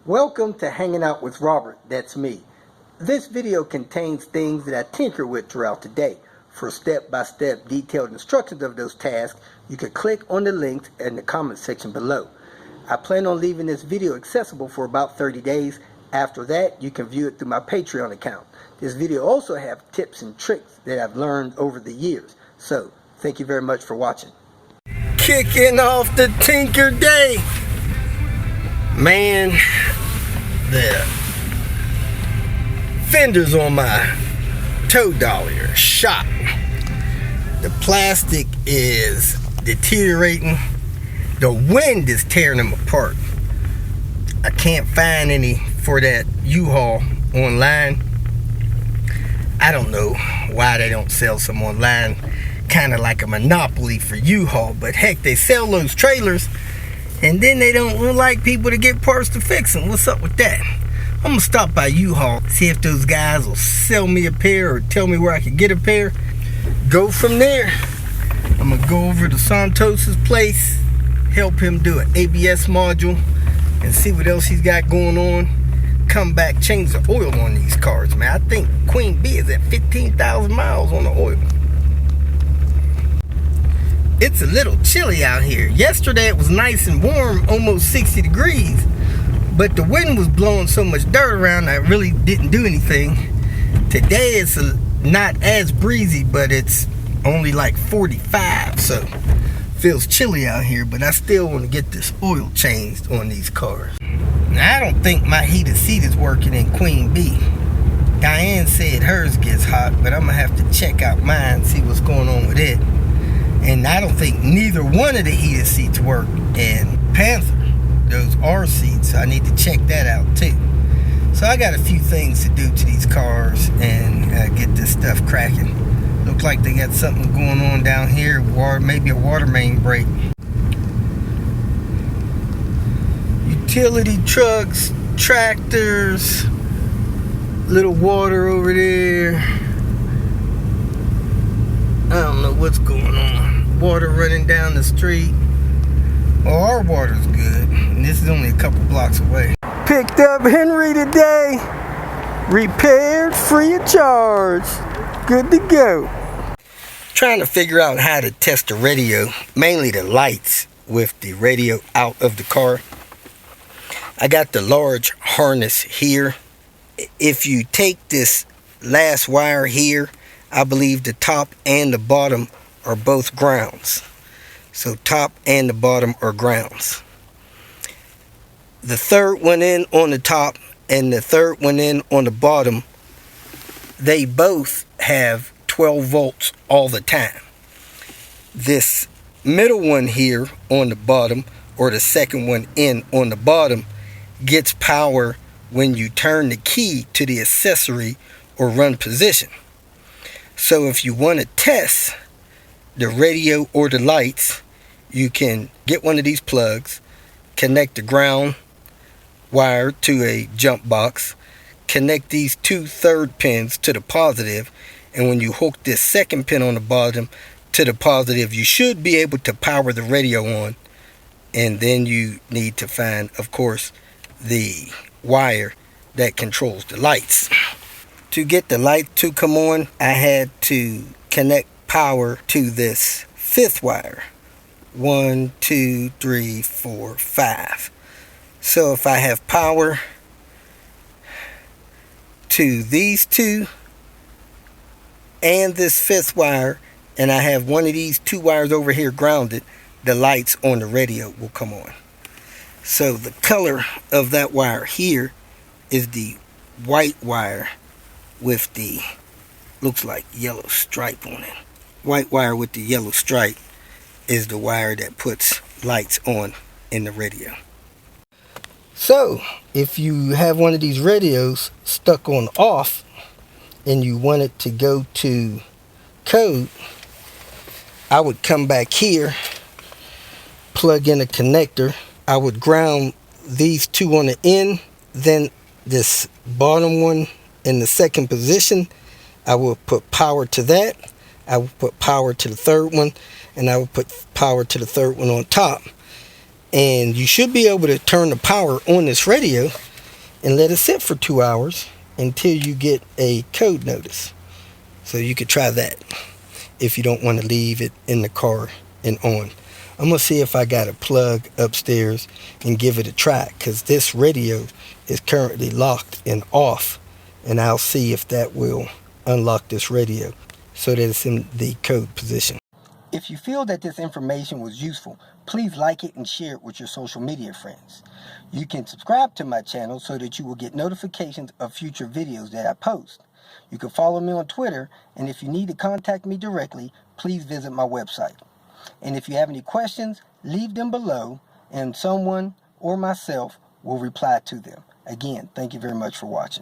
Welcome to Hanging Out with Robert, that's me. This video contains things that I tinker with throughout the day. For step-by-step detailed instructions of those tasks, you can click on the links in the comment section below. I plan on leaving this video accessible for about 30 days. After that, you can view it through my Patreon account. This video also has tips and tricks that I've learned over the years. So, thank you very much for watching. Kicking off the Tinker Day! Man, the fenders on my tow dolly are shot. The plastic is deteriorating. The wind is tearing them apart. I can't find any for that U-Haul online. I don't know why they don't sell some online. Kind of like a monopoly for U-Haul, but heck, they sell those trailers and then they don't like people to get parts to fix them. What's up with that? I'm gonna stop by U-Haul, see if those guys will sell me a pair or tell me where I can get a pair. Go from there. I'm gonna go over to Santos's place, help him do an ABS module and see what else he's got going on. Come back, change the oil on these cars, man. I think Queen B is at 15,000 miles on the oil. It's a little chilly out here. Yesterday it was nice and warm, almost 60 degrees. But the wind was blowing so much dirt around, I really didn't do anything. Today it's not as breezy, but it's only like 45, so feels chilly out here. But I still want to get this oil changed on these cars. Now, I don't think my heated seat is working in Queen B. Diane said hers gets hot, but I'm gonna have to check out mine, see what's going on with it. And I don't think neither one of the heated seats work in Panther. Those R seats, I need to check that out too. So I got a few things to do to these cars and get this stuff cracking. Looks like they got something going on down here, maybe a water main break. Utility trucks, tractors, little water over there. I don't know what's going on. Water running down the street. Well, our water's good, and this is only a couple blocks away. Picked up Henry today. Repaired free of charge. Good to go. Trying to figure out how to test the radio, mainly the lights, with the radio out of the car. I got the large harness here. If you take this last wire here, I believe the top and the bottom are both grounds. So top and the bottom are grounds. The third one in on the top and the third one in on the bottom, they both have 12 volts all the time. This middle one here on the bottom, or the second one in on the bottom, gets power when you turn the key to the accessory or run position. So if you want to test the radio or the lights, you can get one of these plugs, connect the ground wire to a jump box, connect these two third pins to the positive, and when you hook this second pin on the bottom to the positive, you should be able to power the radio on. And then you need to find, of course, the wire that controls the lights. To get the light to come on, I had to connect power to this fifth wire. 1, 2, 3, 4, 5. So if I have power to these two and this fifth wire, and I have one of these two wires over here grounded, the lights on the radio will come on. So the color of that wire here is the white wire with the, looks like yellow stripe on it. White wire with the yellow stripe is the wire that puts lights on in the radio. So if you have one of these radios stuck on off and you want it to go to code, I would come back here, plug in a connector. I would ground these two on the end, then this bottom one in the second position, I will put power to that. I will put power to the third one, and I will put power to the third one on top. And you should be able to turn the power on this radio and let it sit for 2 hours until you get a code notice. So you could try that if you don't want to leave it in the car and on. I'm going to see if I got a plug upstairs and give it a try, because this radio is currently locked and off, and I'll see if that will unlock this radio so that it's in the code position. If you feel that this information was useful, please like it and share it with your social media friends. You can subscribe to my channel so that you will get notifications of future videos that I post. You can follow me on Twitter, and if you need to contact me directly, please visit my website. And if you have any questions, leave them below, and someone or myself will reply to them. Again, thank you very much for watching.